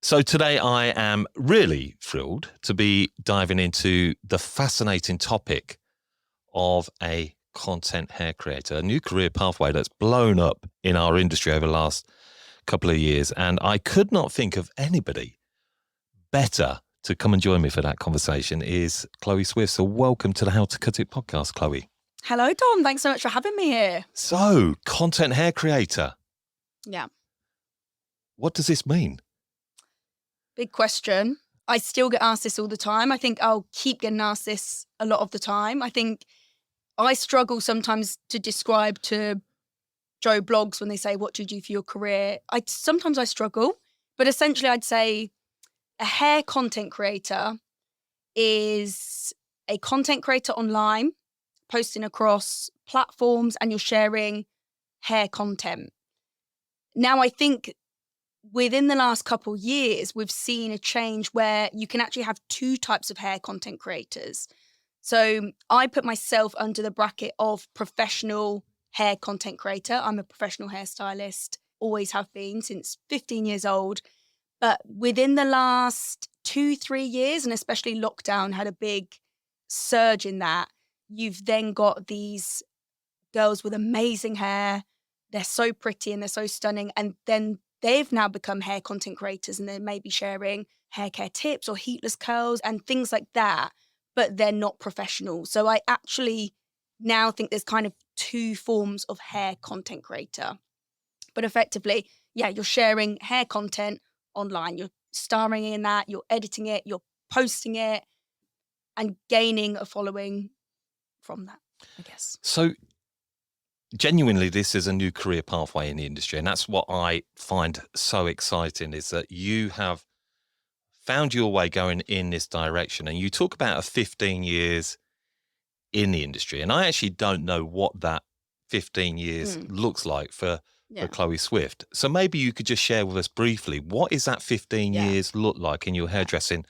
So today I am really thrilled to be diving into the fascinating topic of a content hair creator, a new career pathway that's blown up in our industry over the last couple of years. And I could not think of anybody better to come and join me for that conversation is Chloe Swift. So welcome to the How to Cut It podcast, Chloe. Hello, Dom. Thanks so much for having me here. So, content hair creator. Yeah. What does this mean? Big question. I still get asked this all the time. I think I'll keep getting asked this a lot of the time. I think I struggle sometimes to describe to Joe blogs when they say, what do you do for your career? Sometimes I struggle, but essentially I'd say a hair content creator is a content creator online, posting across platforms, and you're sharing hair content. Now, I think within the last couple of years, we've seen a change where you can actually have two types of hair content creators. So I put myself under the bracket of professional hair content creator. I'm a professional hairstylist, always have been since 15 years old. But within the last 2-3 years, and especially lockdown had a big surge in that, you've then got these girls with amazing hair. They're so pretty and they're so stunning. And then they've now become hair content creators, and they're maybe sharing hair care tips or heatless curls and things like that, but they're not professional. So I actually now think there's kind of two forms of hair content creator. But effectively, yeah, you're sharing hair content online. You're starring in that, you're editing it, you're posting it, and gaining a following from that, I guess. So genuinely, this is a new career pathway in the industry. And that's what I find so exciting, is that you have found your way going in this direction. And you talk about a 15 years in the industry. And I actually don't know what that 15 years looks like for Chloe Swift. So maybe you could just share with us briefly, what is that 15 years look like in your hairdressing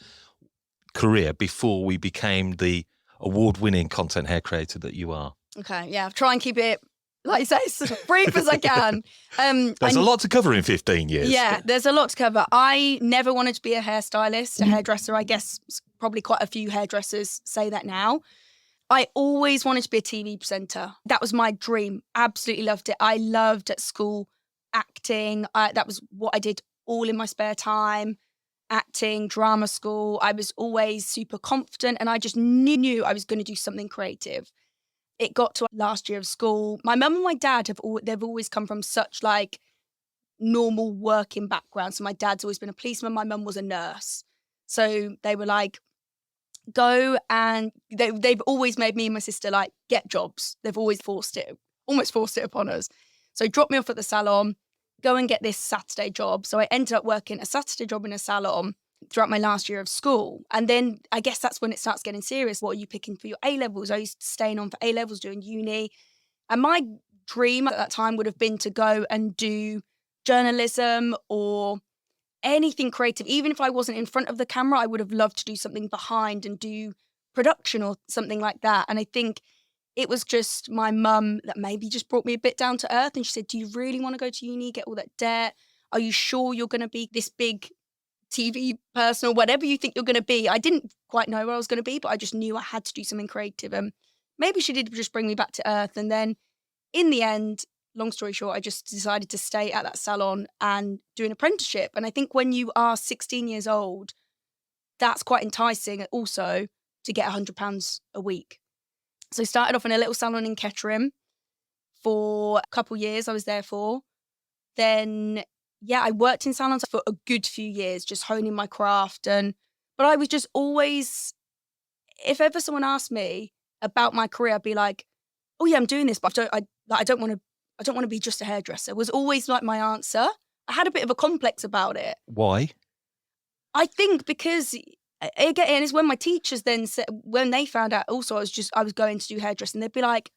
career before we became the award-winning content hair creator that you are? Okay, yeah, I'll try and keep it, like you say, as brief as I can. There's a lot to cover in 15 years. Yeah, there's a lot to cover. I never wanted to be a hairstylist, a hairdresser. I guess probably quite a few hairdressers say that now. I always wanted to be a TV presenter. That was my dream. Absolutely loved it. I loved at school acting. That was what I did all in my spare time. Acting, drama school. I was always super confident, and I just knew I was going to do something creative. It got to last year of school. My mum and my dad they've always come from such like normal working backgrounds. So my dad's always been a policeman. My mum was a nurse. So they were like, go, and they've always made me and my sister like get jobs. They've always almost forced it upon us. So drop me off at the salon, go and get this Saturday job. So I ended up working a Saturday job in a salon throughout my last year of school. And then I guess that's when it starts getting serious. What are you picking for your A-levels? I used staying on for A-levels, doing uni. And my dream at that time would have been to go and do journalism or anything creative. Even if I wasn't in front of the camera, I would have loved to do something behind and do production or something like that. And I think it was just my mum that maybe just brought me a bit down to earth. And she said, do you really want to go to uni, get all that debt? Are you sure you're going to be this big TV person or whatever you think you're going to be? I didn't quite know where I was going to be, but I just knew I had to do something creative. And maybe she did just bring me back to earth. And then in the end, long story short, I just decided to stay at that salon and do an apprenticeship. And I think when you are 16 years old, that's quite enticing also to get £100 a week. So I started off in a little salon in Kettering for a couple of years. I was there for. Then, yeah, I worked in salons for a good few years, just honing my craft. But I was just always, if ever someone asked me about my career, I'd be like, oh yeah, I'm doing this, but I don't want to be just a hairdresser, was always like my answer. I had a bit of a complex about it. Why? I think because, again, and it's when my teachers then said, when they found out also I was going to do hairdressing, they'd be like,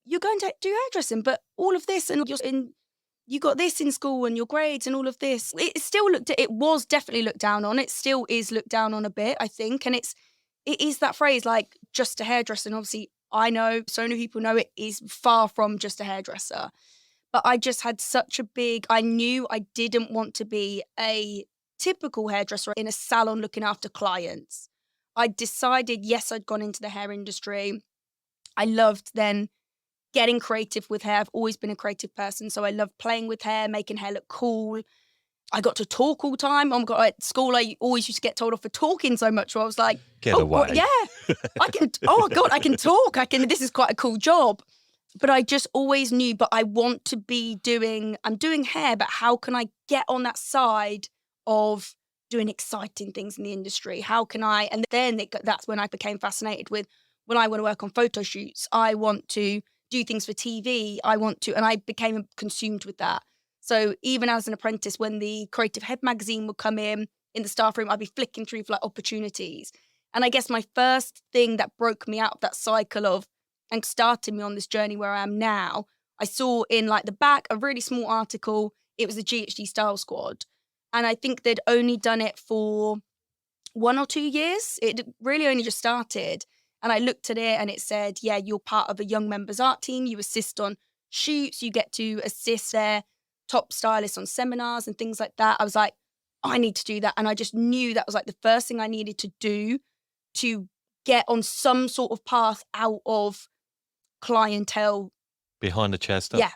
you're going to do hairdressing, but all of this, and you got this in school and your grades and all of this. It was definitely looked down on. It still is looked down on a bit, I think. And it is that phrase, like, just a hairdresser. And obviously I know so many people know it is far from just a hairdresser. But I just had such a I knew I didn't want to be a typical hairdresser in a salon looking after clients. I decided, yes, I'd gone into the hair industry. I loved then getting creative with hair. I've always been a creative person. So I love playing with hair, making hair look cool. I got to talk all the time. Oh my God, at school, I always used to get told off for talking so much. So I was like, Get oh, God, away. yeah, I can, oh God, I can talk. This is quite a cool job. But I just always knew, but I want to be I'm doing hair, but how can I get on that side of doing exciting things in the industry? How can I, and then that's when I became fascinated with, when I want to work on photo shoots, I want to do things for TV, and I became consumed with that. So even as an apprentice, when the Creative Head magazine would come in the staff room, I'd be flicking through for like opportunities. And I guess my first thing that broke me out of that cycle of, and started me on this journey where I am now, I saw in like the back a really small article. It was the GHD Style Squad. And I think they'd only done it for 1 or 2 years. It really only just started. And I looked at it and it said, yeah, you're part of a young members art team. You assist on shoots. You get to assist their top stylists on seminars and things like that. I was like, I need to do that. And I just knew that was like the first thing I needed to do to get on some sort of path out of clientele. Behind the chair stuff. Yeah,